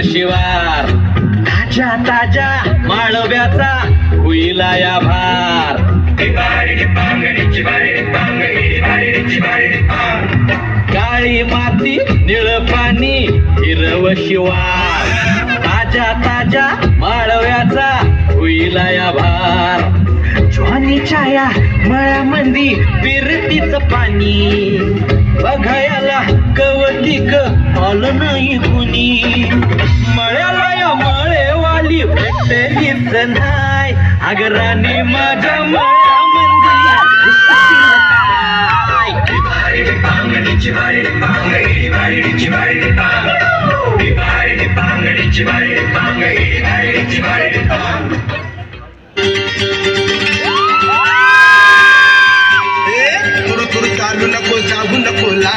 शिवार ताजा ताजा माळव्याचा होईला या भार काळी माती निळ पाणी हिरव शिवार ताजा ताजा माळव्याचा होईला या भार ज्वानीच्या या मळ्यामंदी विरतीच पाणी बघायला कवटिक आलं नाही कुणी मळ्याला या मळेवाली भेटलीच नाही आगराने माझ्या मळ्यामंदी चालू नको जाऊ नको ला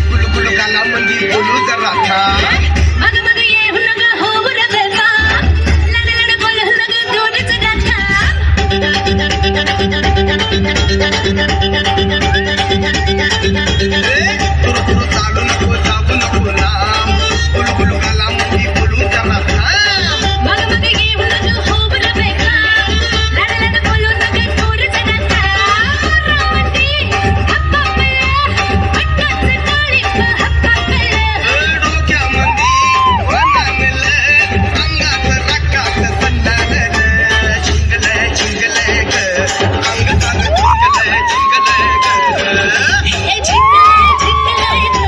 गुलू गुलू गाला मंदी बोलू जरा था मग मग येऊ नग होऊ रगता लड लड बोलू नग दोडच गाता तुरु चालू नको जाऊ नको ला गुलू गुलू गाला मंदी बोलू जरा था मग मग येऊ नग होऊ रगता लड लड बोलू नग दोडच गाता रावटी हप्पा पट्टाच ताळी हप्पा डोक्या मंदी वंदा मिल अंगात रकात संडाल चिंगले चिंगले ग अंग